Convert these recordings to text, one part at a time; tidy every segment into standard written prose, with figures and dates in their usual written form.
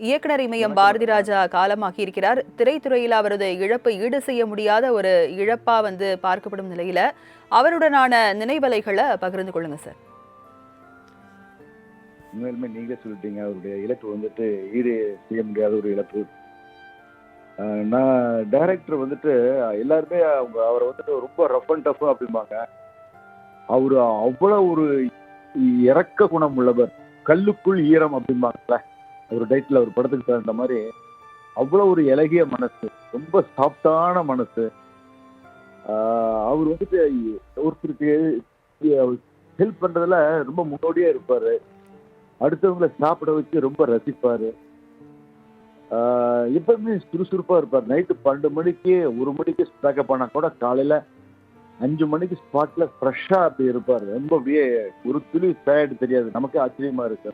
இயக்குனர் இமயம் பாரதி ராஜா காலமாகி இருக்கிறார். திரைத்துறையில் அவரது இழப்பு ஈடு செய்ய முடியாத ஒரு இழப்பா பார்க்கப்படும் நிலையில அவருடனான நினைவலைகளை பகிர்ந்து கொள்ளுங்க சார். உண்மையிலுமே நீங்களே சொல்லிட்டீங்க, அவருடைய இழப்பு வந்துட்டு ஈடு செய்ய முடியாத ஒரு இழப்பு. நான் டைரக்டர் வந்துட்டு எல்லாருமே அவரை வந்துட்டு ரொம்ப ரஃப் அண்ட் டஃப் அப்படிம்பாங்க. அவரு அவ்வளவு ஒரு இறக்க குணம் உள்ளவர். கல்லுக்குள் ஈரம் அப்படிம்பாங்கல்ல, ஒரு டைட்டில் அவர் படத்துக்கு தகுந்த மாதிரி அவ்வளவு ஒரு இலகிய மனசு, ரொம்ப சாஃப்டான மனசு. அவர் வந்துட்டு ஒருத்தருக்கு ஹெல்ப் பண்றதுல ரொம்ப முன்னோடியா இருப்பாரு. அடுத்தவங்களை சாப்பிட வச்சு ரொம்ப ரசிப்பாரு. எப்பவுமே சுறுசுறுப்பா இருப்பார். நைட்டு 12 மணிக்கு 1 மணிக்கு பேக்கப் ஆனா கூட காலையில 5 மணிக்கு ஸ்பாட்ல ஃப்ரெஷ்ஷா அப்படி இருப்பாரு. ரொம்ப அப்படியே ஒரு துளி டயர்டு தெரியாது. நமக்கே ஆச்சரியமா இருக்கு.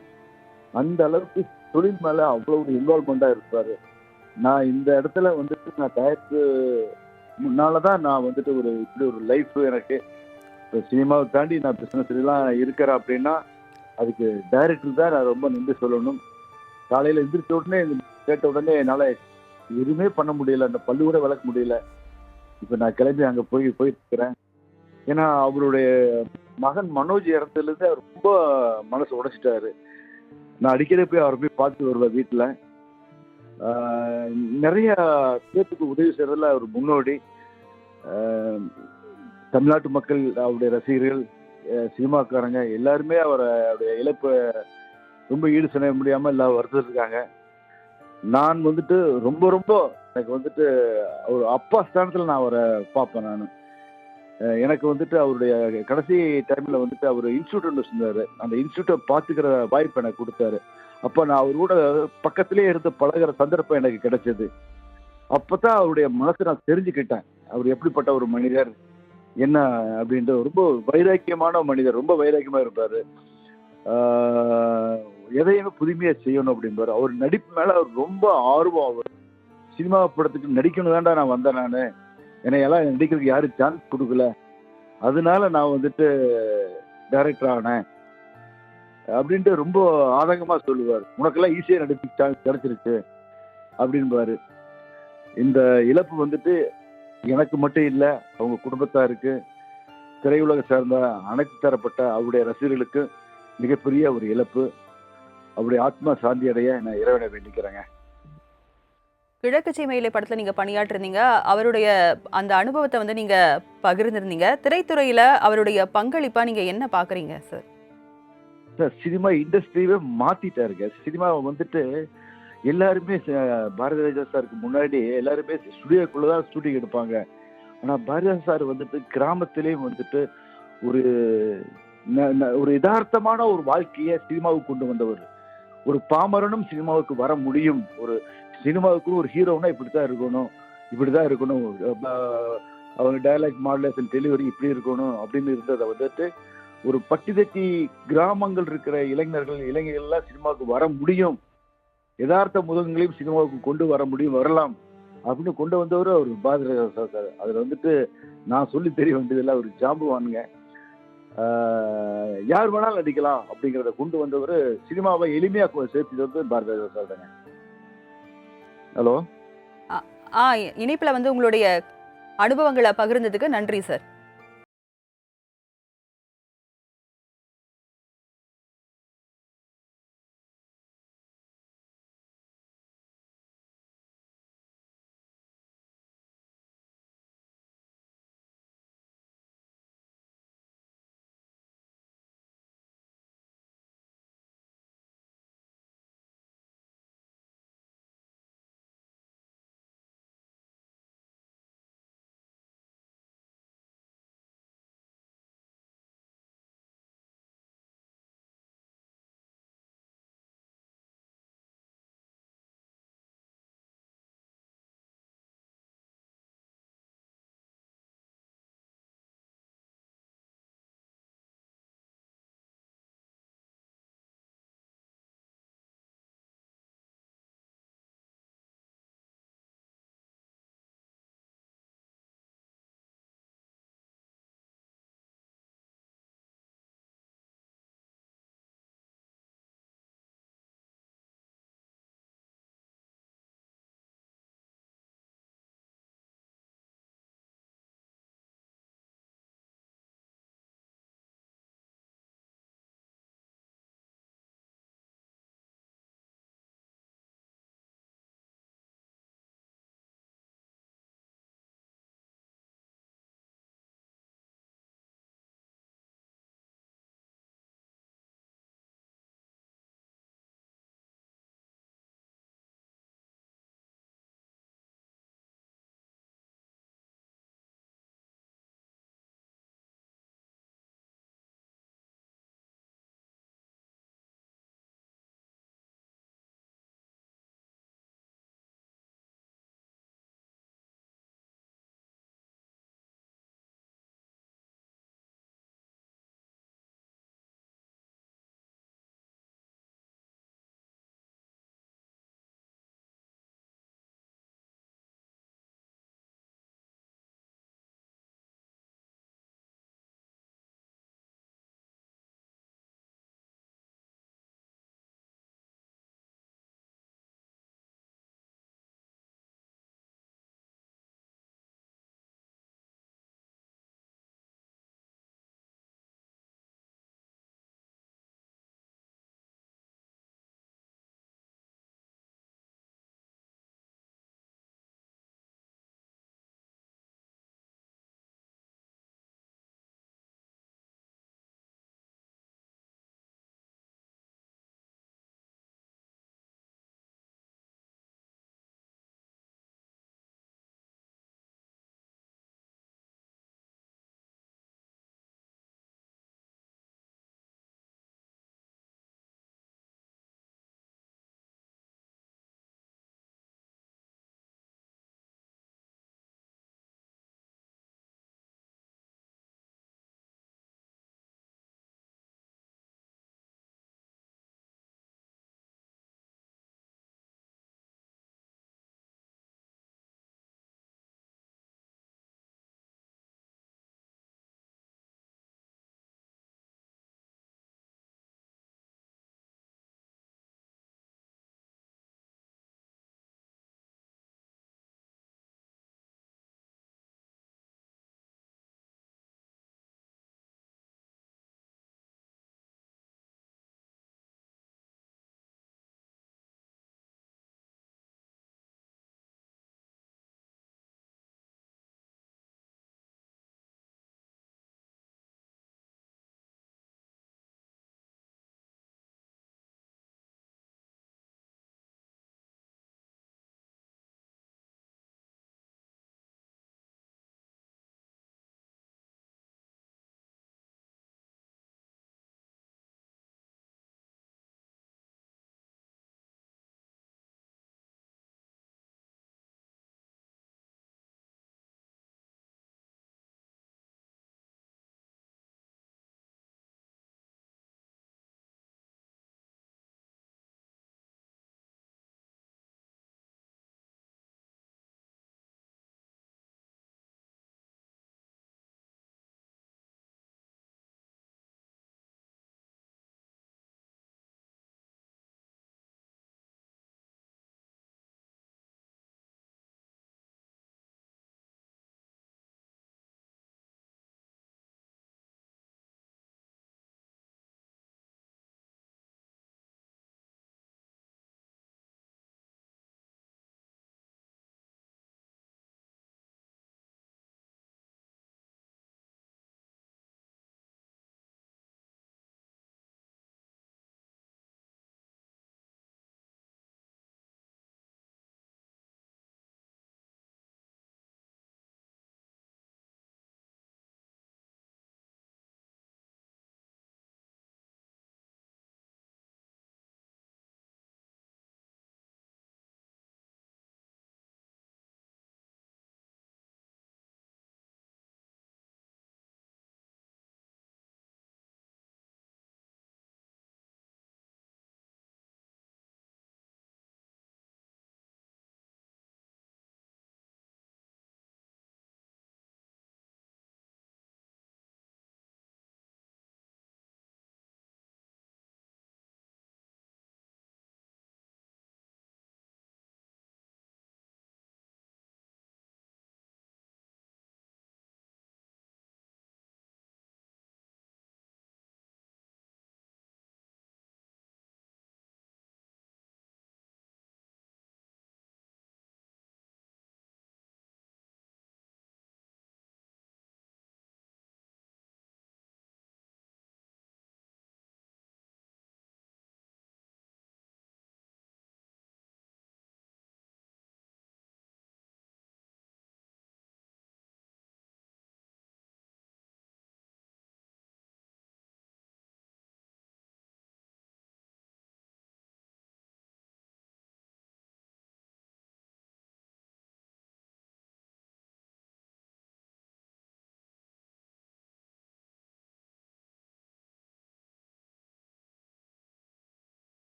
அந்த அளவுக்கு தொழில் மேல அவ்வளவு ஒரு இன்வால்மெண்டா இருப்பாரு. நான் இந்த இடத்துல வந்துட்டு நான் டயர்க்கு முன்னாலதான் நான் வந்துட்டு இப்படி ஒரு லைஃப் எனக்கு சினிமாவை தாண்டி நான் பிசினஸ் எல்லாம் இருக்கிறேன் அப்படின்னா அதுக்கு டைரக்டர் தான் நான் ரொம்ப நன்றி சொல்லணும். காலையில எந்திரிச்ச உடனே கேட்ட உடனே என்னால எதுவுமே பண்ண முடியல, அந்த பல்லு கூட விளக்க முடியல. இப்ப நான் கிளம்பி அங்க போயிட்டு இருக்கிறேன். ஏன்னா அவருடைய மகன் மனோஜ் இறந்ததுல இருந்து அவர் ரொம்ப மனசு உடைச்சிட்டாரு. நான் அடிக்கடி போய் அவரை போய் பார்த்து வருவேன் வீட்டுல. நிறைய பேருக்கு உதவி செய்யறதுல அவர் முன்னோடி. தமிழ்நாட்டு மக்கள், அவருடைய ரசிகர்கள், சினிமாக்காரங்க எல்லாருமே அவருடைய இழப்பை ரொம்ப ஈடு செய்ய முடியாம எல்லாம் வருத்திருக்காங்க. நான் வந்துட்டு ரொம்ப ரொம்ப எனக்கு வந்துட்டு ஒரு அப்பா ஸ்தானத்துல நான் அவரை பார்ப்பேன். நான் எனக்கு வந்துட்டு அவருடைய கடைசி டைம்ல வந்துட்டு அவர் இன்ஸ்டியூட் ஒன்று வச்சிருந்தாரு. அந்த இன்ஸ்டியூட்டை பார்த்துக்கிற வாய்ப்பு எனக்கு கொடுத்தாரு. அப்ப நான் அவர் கூட பக்கத்திலேயே இருந்து பழகிற சந்தர்ப்பம் எனக்கு கிடைச்சது. அப்பதான் அவருடைய மனசை நான் தெரிஞ்சுக்கிட்டேன். அவர் எப்படிப்பட்ட ஒரு மனிதர் என்ன அப்படின்ட்டு. ரொம்ப வைராக்கியமான மனிதர், ரொம்ப வைராக்கியமா இருப்பாரு. எதையுமே புதுமையா செய்யணும் அப்படின்பாரு. அவர் நடிப்பு மேல அவர் ரொம்ப ஆர்வம். அவர் சினிமா படத்துக்கு நடிக்கணும் தான்டா நான் வந்தேன். நானு என்னையெல்லாம் நடிக்கிறதுக்கு யாரும் சான்ஸ் கொடுக்கல, அதனால நான் வந்துட்டு டைரக்டர் ஆனேன் அப்படின்ட்டு ரொம்ப ஆதங்கமா சொல்லுவார். உனக்கெல்லாம் ஈஸியா நடிப்பு சான்ஸ் கிடைச்சிருச்சு அப்படின்பாரு. இந்த இழப்பு வந்துட்டு எனக்கு மட்டும் இல்ல, அவங்க குடும்பத்தாருக்கு, திரையுலக சார்ந்த அனைத்து தரப்பட்ட அவருடைய ரசிகர்களுக்கு மிகப்பெரிய ஒரு இழப்பு. அவருடைய ஆத்மா சாந்தி அடைய நான் இறைவனை வேண்டிக்கிறேங்க. கிழக்கு சீமையிலே படத்துல நீங்க பணியாற்றிருந்தீங்க. அவருடைய அந்த அனுபவத்தை நீங்க பகிர்ந்திருந்தீங்க. திரைத்துறையில அவருடைய பங்களிப்பா நீங்க என்ன பாக்குறீங்க சார்? சார், சினிமா இண்டஸ்ட்ரியவே மாத்திட்டாருங்க. சினிமாவை வந்துட்டு எல்லாருமே பாரதி ராஜா சாருக்கு முன்னாடி எல்லாருமே ஸ்டுடியோக்குள்ளதான் ஷூட்டிங் எடுப்பாங்க. ஆனா பாரதி ராஜா சார் வந்துட்டு கிராமத்திலேயும் வந்துட்டு ஒரு ஒரு யதார்த்தமான ஒரு வாழ்க்கையை சினிமாவுக்கு கொண்டு வந்தவர். ஒரு பாமரனும் சினிமாவுக்கு வர முடியும். ஒரு சினிமாவுக்கு ஒரு ஹீரோனா இப்படித்தான் இருக்கணும், இப்படிதான் இருக்கணும், அவங்க டயலாக் மாடுலேஷன் டெலிவரி இப்படி இருக்கணும் அப்படின்னு இருந்ததை வந்துட்டு ஒரு பட்டிதட்டி கிராமங்கள் இருக்கிற இளைஞர்கள் எல்லாம் சினிமாவுக்கு வர முடியும், யதார்த்த முகங்களையும் சினிமாவுக்கு கொண்டு வர முடியும், வரலாம் அப்படின்னு கொண்டு வந்தவர் அவர் பாரதி ராஜா சார். அதுல வந்துட்டு நான் சொல்லி தெரிய வேண்டியதில்லை, அவர் ஜாம்புவானுங்க. யார் வேணாலும் நடிக்கலாம் அப்படிங்கிறத கொண்டு வந்தவர், சினிமாவை எளிமையா சேர்த்து வந்து பாரதி ராஜா சார் தாங்க. ஹலோ, இணைப்புல உங்களுடைய அனுபவங்களை பகிர்ந்ததுக்கு நன்றி சார்.